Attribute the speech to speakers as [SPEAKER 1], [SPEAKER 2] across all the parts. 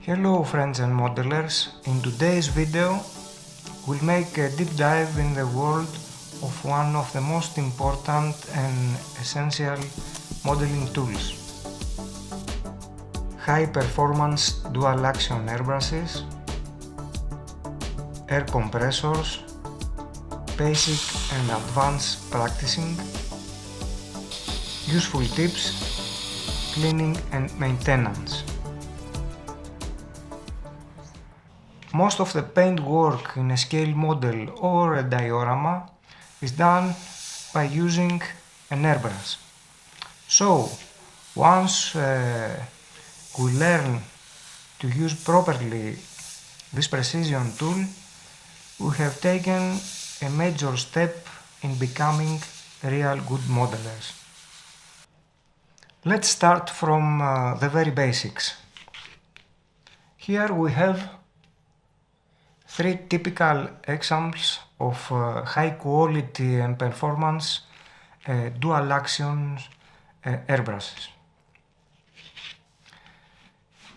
[SPEAKER 1] Hello friends and modelers, in today's video we'll make a deep dive in the world of one of the most important and essential modeling tools. High performance dual action airbrushes, air compressors, basic and advanced practicing, useful tips, cleaning and maintenance. Most of the paint work in a scale model or a diorama is done by using an airbrush. So, once we learn to use properly this precision tool, we have taken a major step in becoming real good modelers. Let's start from the very basics. Here we have three typical examples of high quality and performance dual action airbrushes.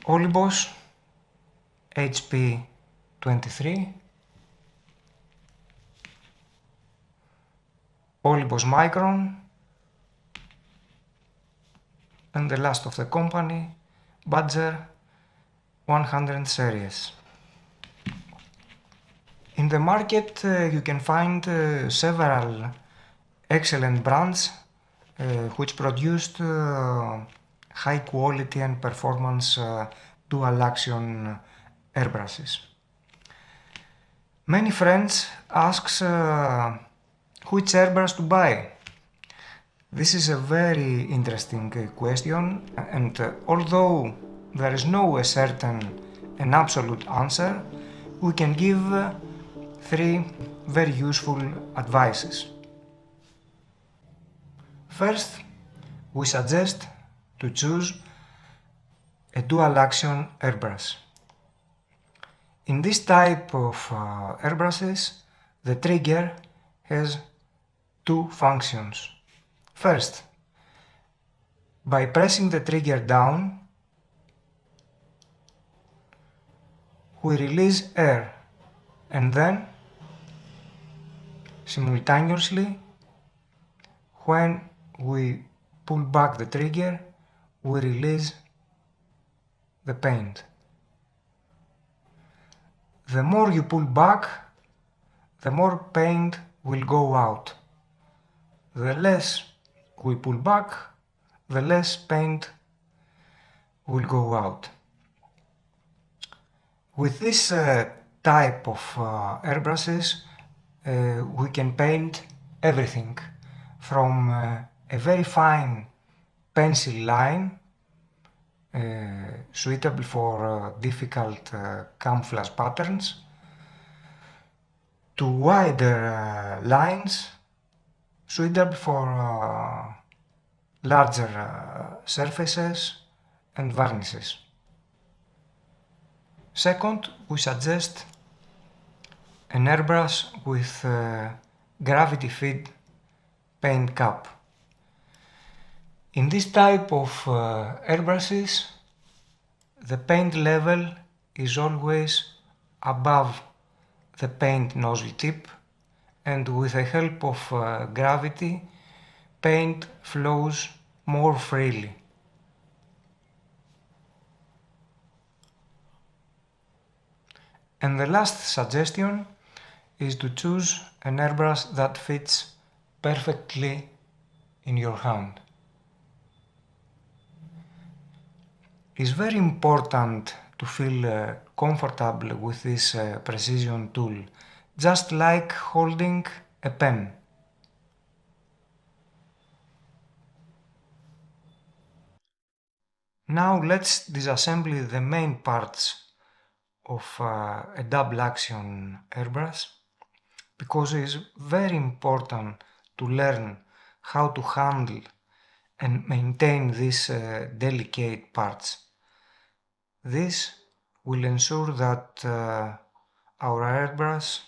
[SPEAKER 1] Olympus HP 23, Olympus Micron, and the last of the company, Badger 100 series. In the market you can find several excellent brands which produced high quality and performance dual action airbrushes. Many friends ask which airbrush to buy. This is a very interesting question, and although there is no certain and absolute answer, we can give three very useful advices. First, we suggest to choose a dual action airbrush. In this type of airbrushes, the trigger has two functions. First, by pressing the trigger down, we release air, and then simultaneously, when we pull back the trigger, we release the paint. The more you pull back, the more paint will go out. The less we pull back, the less paint will go out. With this type of airbrushes, we can paint everything from a very fine pencil line suitable for difficult camouflage patterns to wider lines suitable for larger surfaces and varnishes. Second, we suggest an airbrush with gravity-fed paint cap. In this type of airbrushes, the paint level is always above the paint nozzle tip, and with the help of gravity, paint flows more freely. And the last suggestion is to choose an airbrush that fits perfectly in your hand. It's very important to feel comfortable with this precision tool, just like holding a pen. Now let's disassemble the main parts of a double action airbrush, because it is very important to learn how to handle and maintain these delicate parts. This will ensure that our airbrush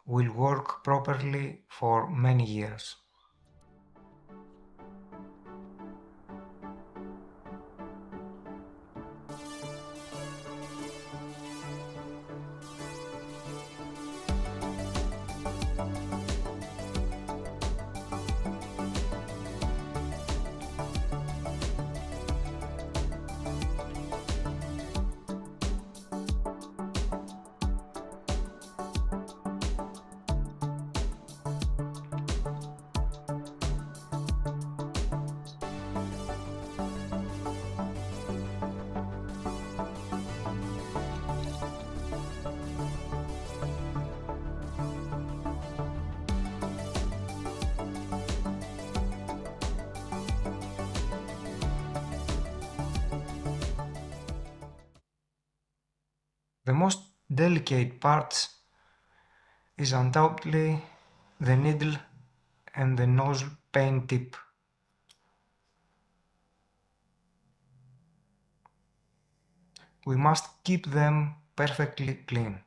[SPEAKER 1] will work properly for many years. The most delicate part is undoubtedly the needle and the nozzle paint tip. We must keep them perfectly clean.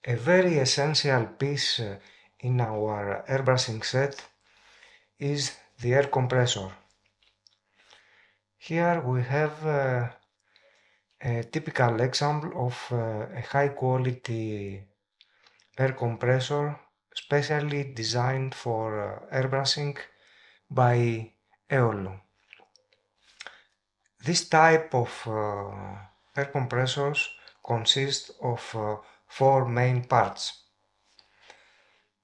[SPEAKER 1] A very essential piece in our airbrushing set is the air compressor. Here we have a typical example of a high quality air compressor specially designed for airbrushing by Eolo. This type of air compressors consists of four main parts.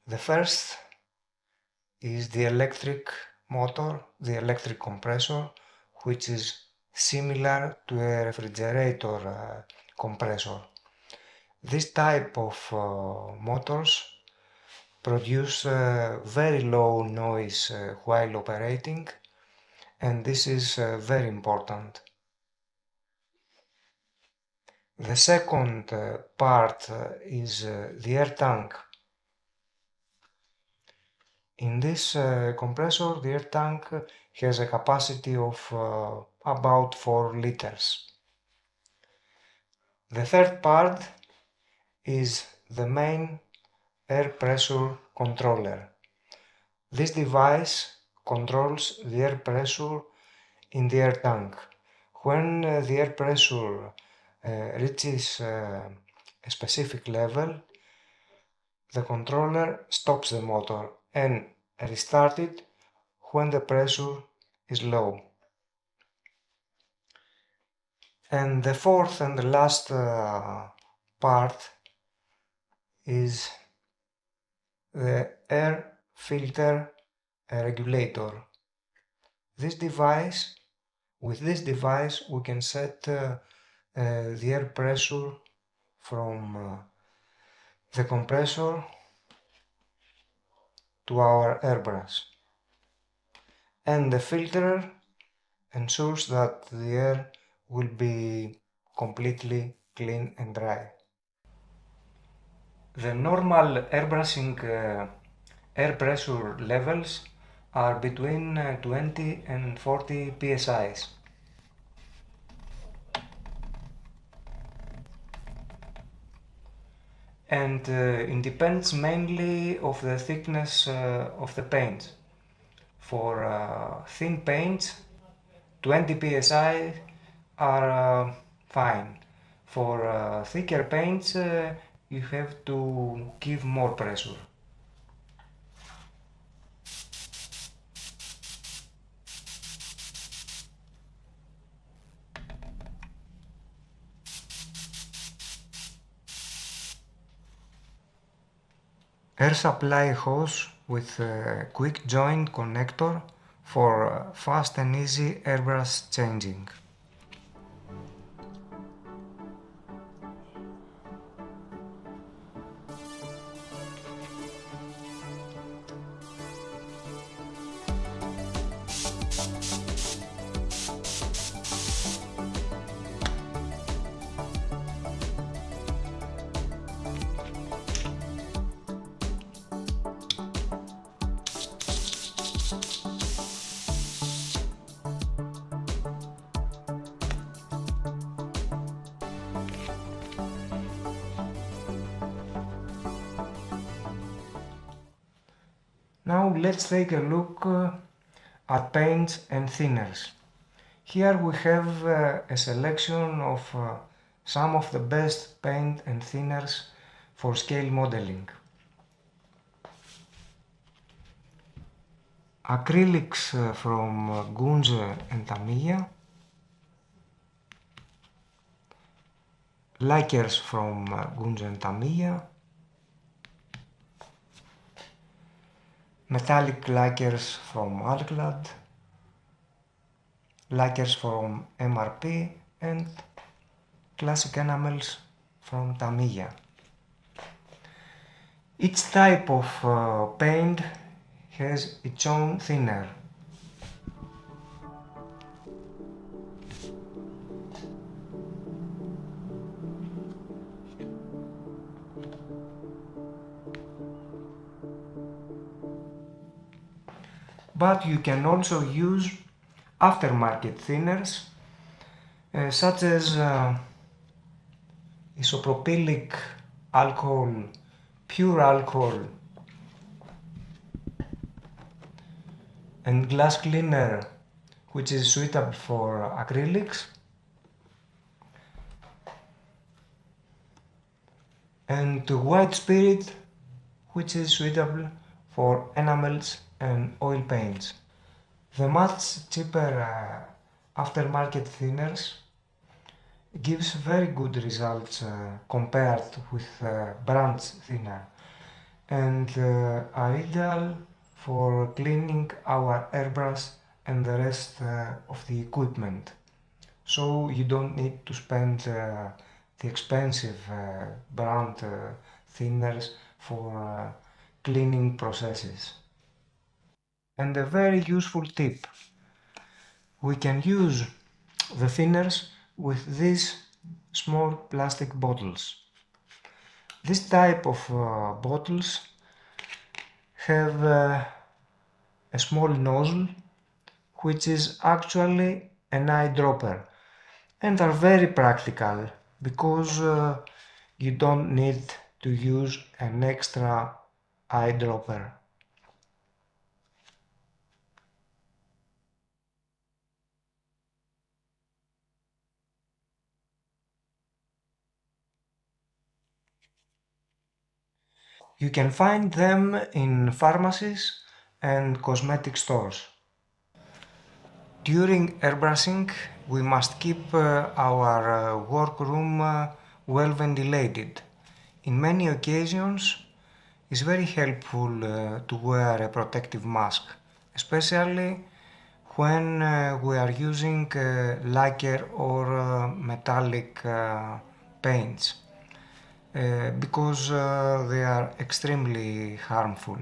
[SPEAKER 1] The first is the electric motor, the electric compressor, which is similar to a refrigerator compressor. This type of motors produce very low noise while operating, and this is very important. The second part is the air tank. In this compressor, the air tank has a capacity of about 4 liters. The third part is the main air pressure controller. This device controls the air pressure in the air tank. When the air pressure reaches a specific level, the controller stops the motor and restarts it when the pressure is low. And the fourth and the last part is the air filter regulator. With this device we can set the air pressure from the compressor to our airbrush. And the filter ensures that the air will be completely clean and dry. The normal airbrushing air pressure levels are between 20 and 40 psi's. And it depends mainly of the thickness of the paint. For thin paints, 20 psi are fine. For thicker paints, you have to give more pressure. Air supply hose with a quick joint connector for fast and easy airbrush changing. Now let's take a look at paints and thinners. Here we have a selection of some of the best paint and thinners for scale modeling. Acrylics from Gunze and Tamiya, lacquers from Gunze and Tamiya, metallic lacquers from Alclad, lacquers from MRP, and classic enamels from Tamiya. Each type of paint has its own thinner. But you can also use aftermarket thinners such as isopropylic alcohol, pure alcohol, and glass cleaner, which is suitable for acrylics, and white spirit, which is suitable for enamels and oil paints. The much cheaper aftermarket thinners gives very good results compared with brand thinner, and are ideal for cleaning our airbrush and the rest of the equipment. So you don't need to spend the expensive brand thinners for cleaning processes. And a very useful tip: we can use the thinners with these small plastic bottles. This type of bottles have a small nozzle which is actually an eyedropper, and are very practical because you don't need to use an extra eyedropper. You can find them in pharmacies and cosmetic stores. During airbrushing, we must keep our workroom well ventilated. In many occasions, it's very helpful to wear a protective mask, especially when we are using lacquer or metallic paints, because they are extremely harmful.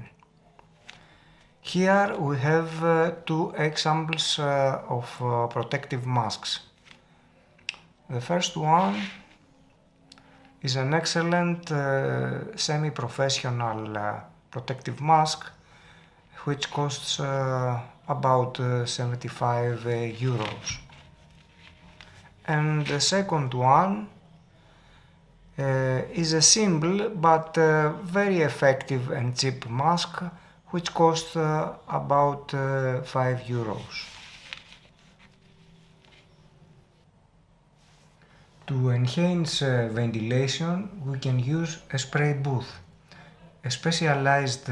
[SPEAKER 1] Here we have two examples of protective masks. The first one is an excellent semi-professional protective mask which costs about 75 euros. And the second one is a simple but very effective and cheap mask which costs about 5 euros. To enhance ventilation, we can use a spray booth, a specialized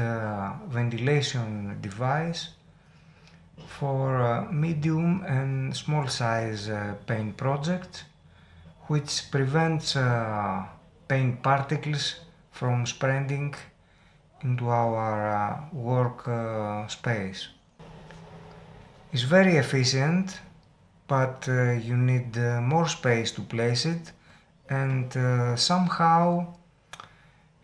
[SPEAKER 1] ventilation device for medium and small size paint projects, which prevents paint particles from spreading into our work space. It's very efficient, but you need more space to place it, and somehow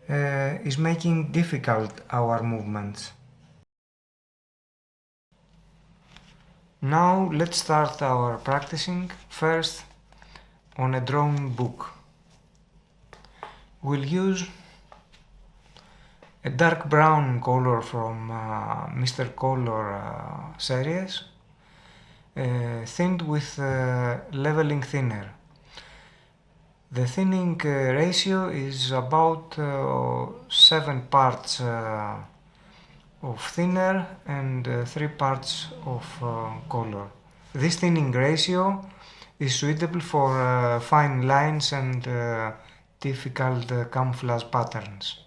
[SPEAKER 1] is making difficult our movements. Now let's start our practicing first on a drawing book. We'll use a dark brown color from Mr. Color series, thinned with leveling thinner. The thinning ratio is about 7 parts of thinner and 3 parts of color. This thinning ratio is suitable for fine lines and difficult camouflage patterns.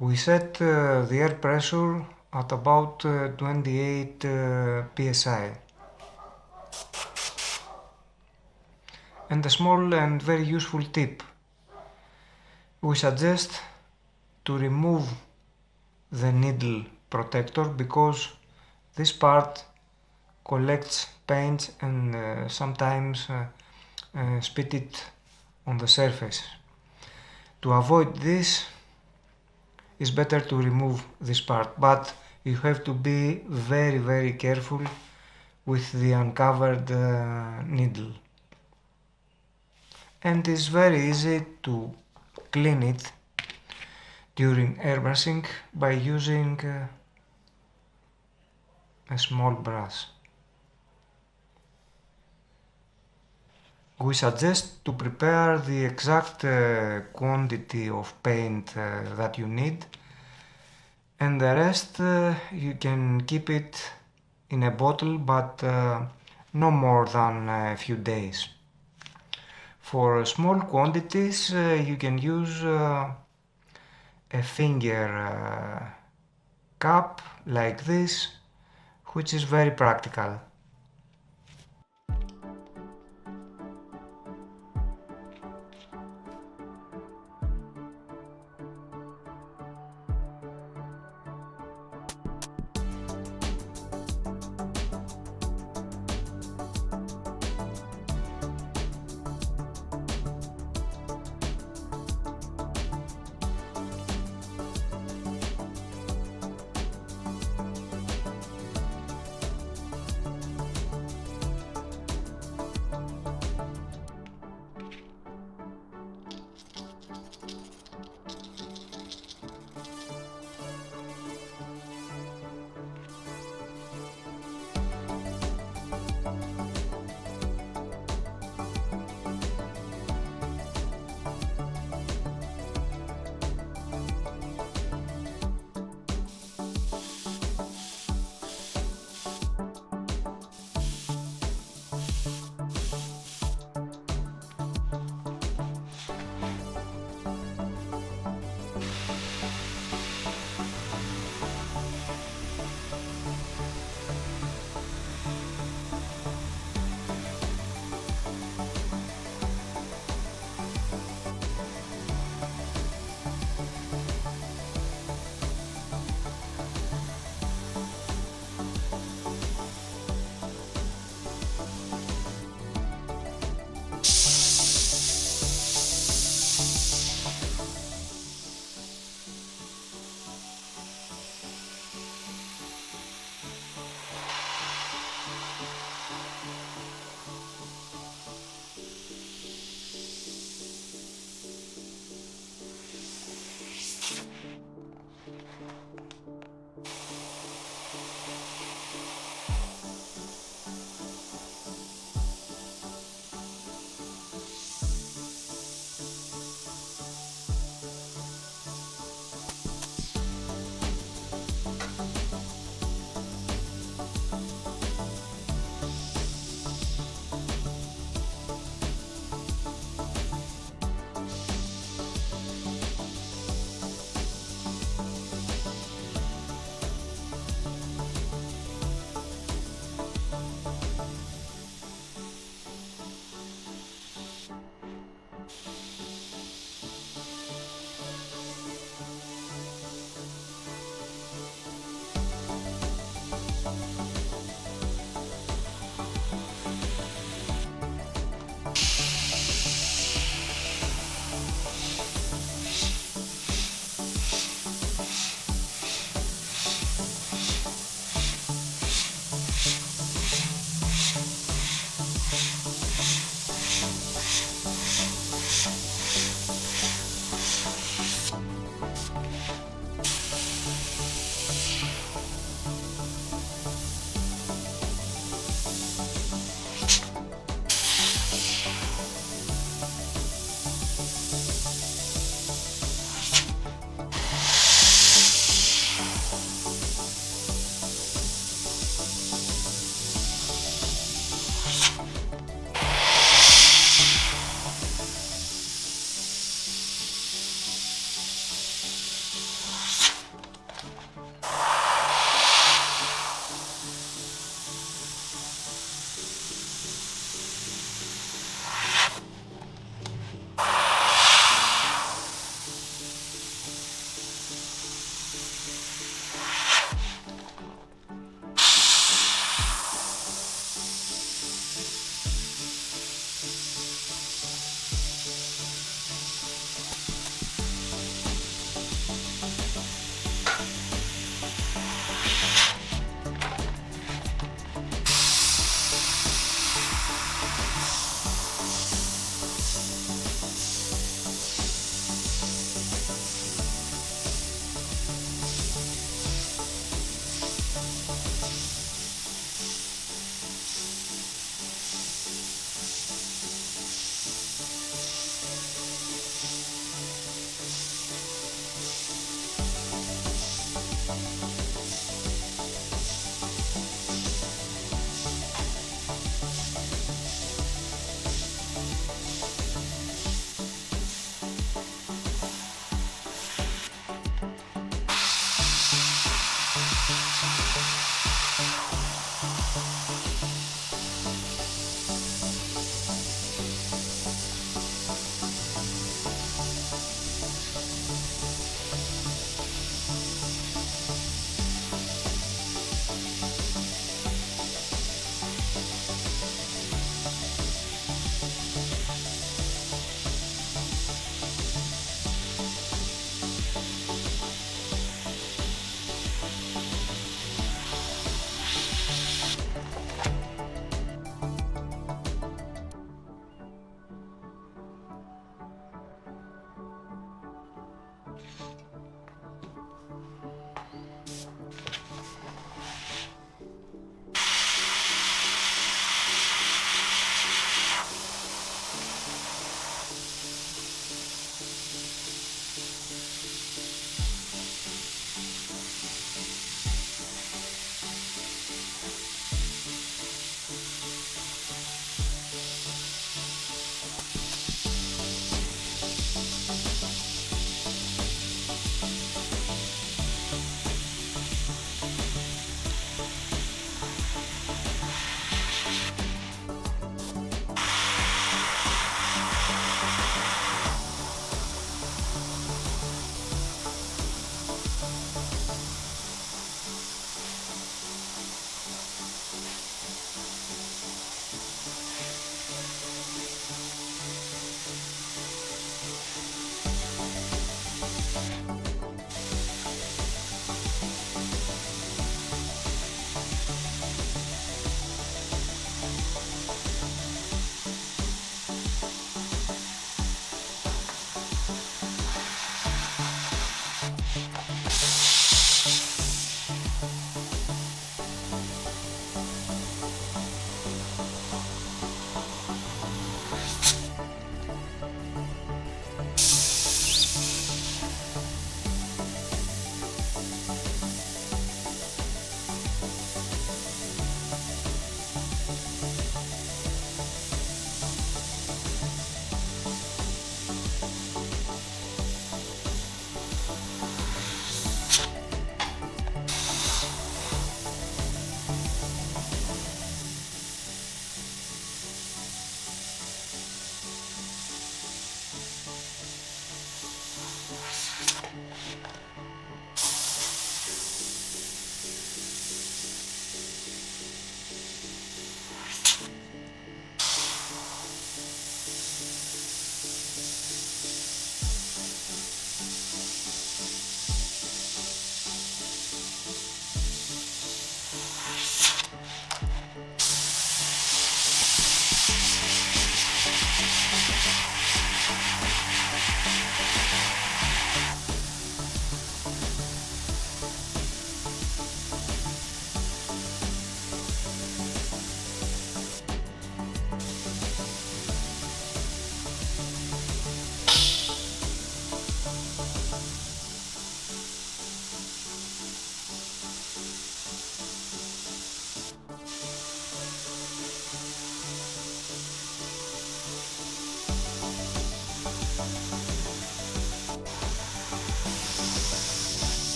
[SPEAKER 1] We set the air pressure at about 28 psi. And a small and very useful tip. We suggest to remove the needle protector because this part collects paint and sometimes spit it on the surface. To avoid this, it's better to remove this part, but you have to be very careful with the uncovered needle. And it's very easy to clean it during airbrushing by using a small brush. We suggest to prepare the exact quantity of paint that you need, and the rest you can keep it in a bottle, but no more than a few days. For small quantities you can use a finger cup like this, which is very practical.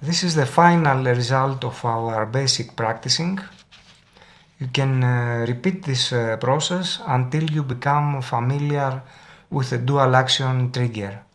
[SPEAKER 1] This is the final result of our basic practicing. You can repeat this process until you become familiar with the dual action trigger.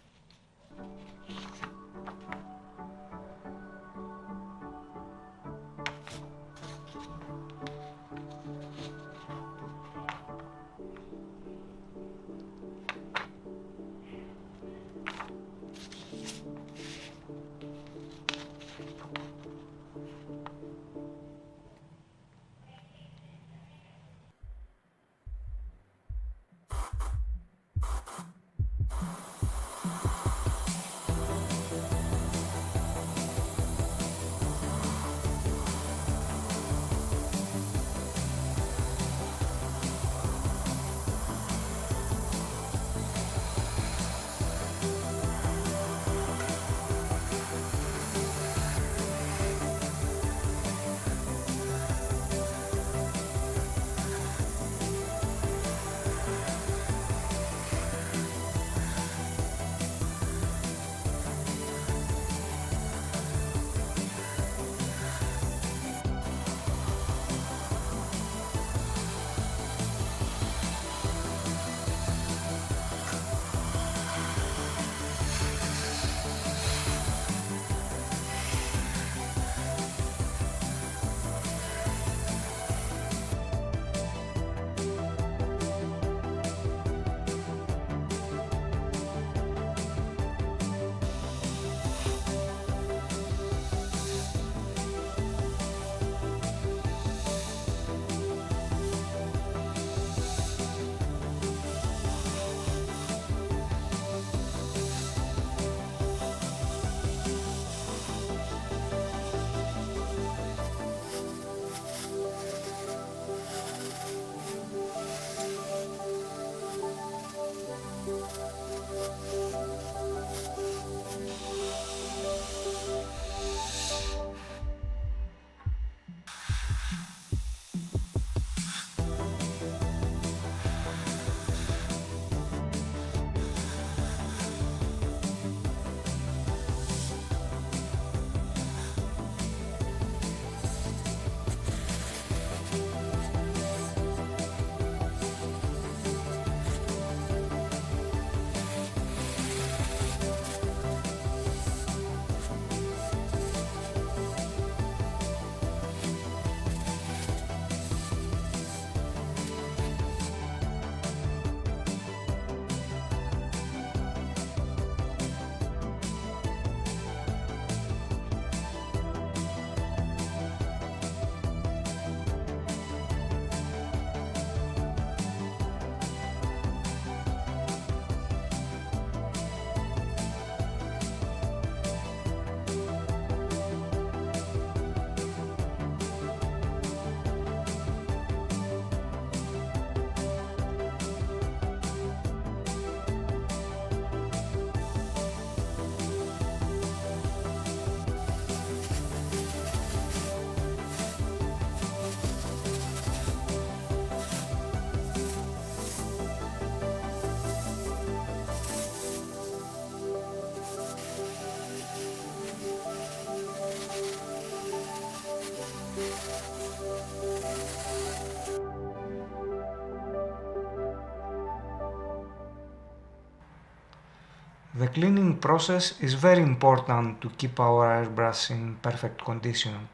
[SPEAKER 1] The cleaning process is very important to keep our airbrush in perfect condition.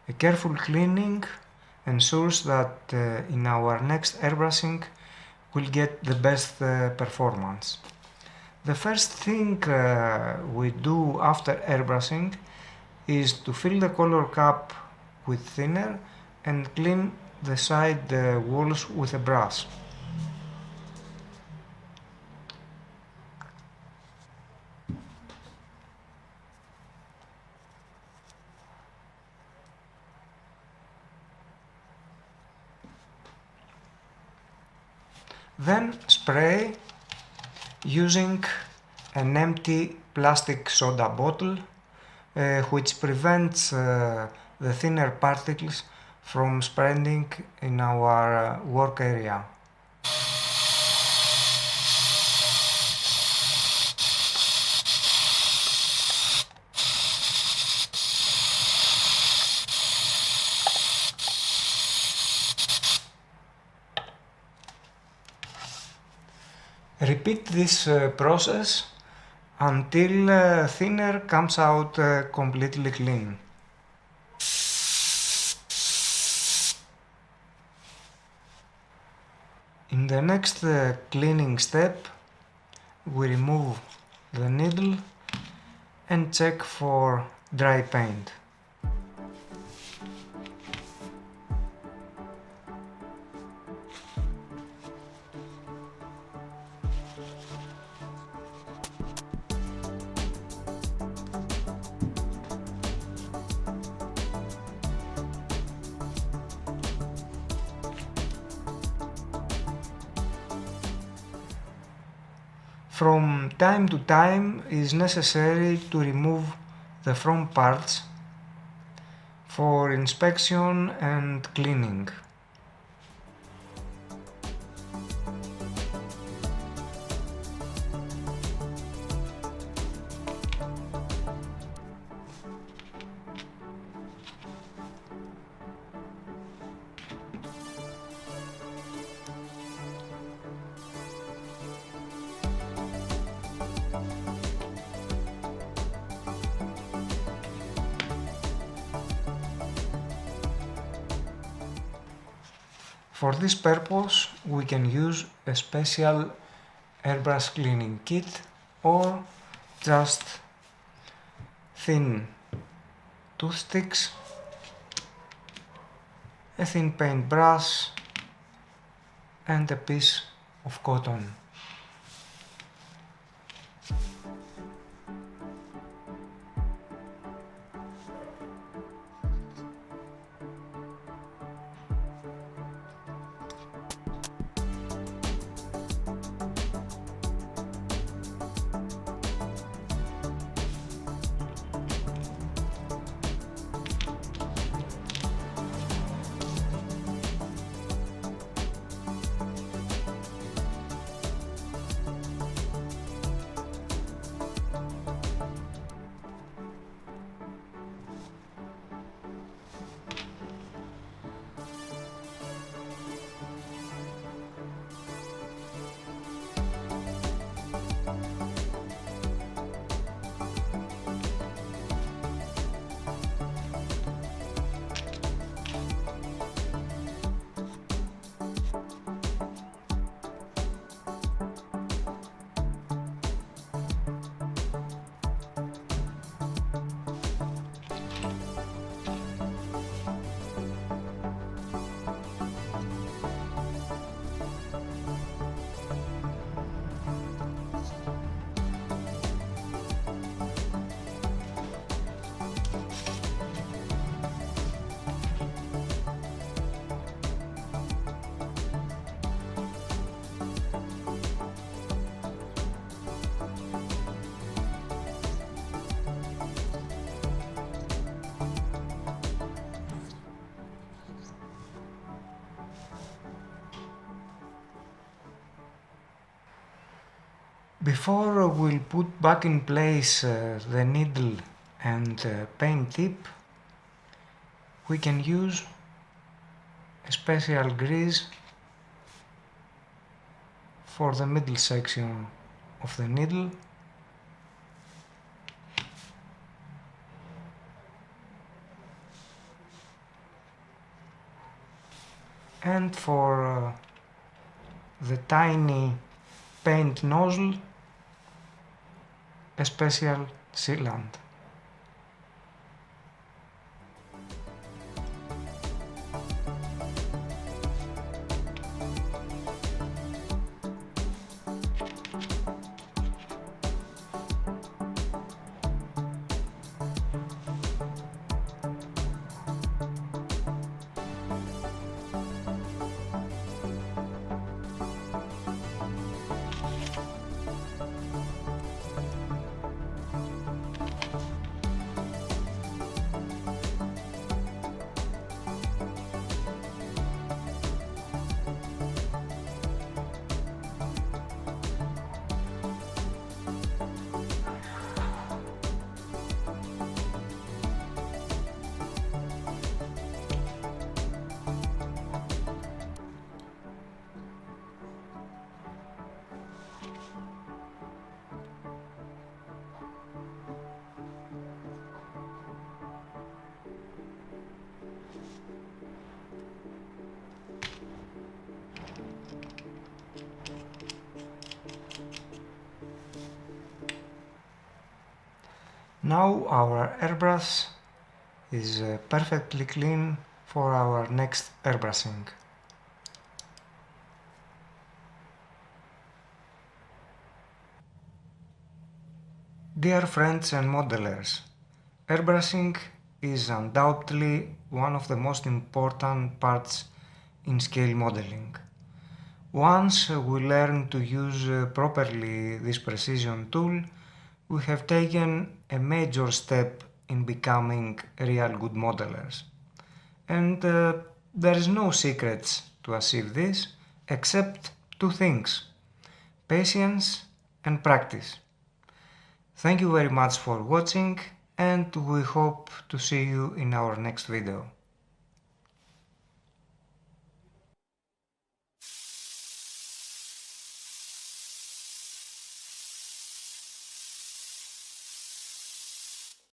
[SPEAKER 1] A careful cleaning ensures that in our next airbrushing we'll get the best performance. The first thing we do after airbrushing is to fill the color cap with thinner and clean the side walls with a brush. Then spray using an empty plastic soda bottle which prevents the thinner particles from spreading in our work area. Repeat this process until thinner comes out completely clean. In the next cleaning step, we remove the needle and check for dry paint. From time to time it is necessary to remove the front parts for inspection and cleaning. For this purpose we can use a special airbrush cleaning kit or just thin toothpicks, a thin paintbrush and a piece of cotton. Before we'll put back in place the needle and paint tip, we can use a special grease for the middle section of the needle and for the tiny paint nozzle a special sealant. Now our airbrush is perfectly clean for our next airbrushing. Dear friends and modelers, airbrushing is undoubtedly one of the most important parts in scale modeling. Once we learn to use properly this precision tool, we have taken a major step in becoming real good modelers. And there is no secrets to achieve this except two things: patience and practice. Thank you very much for watching, and we hope to see you in our next video.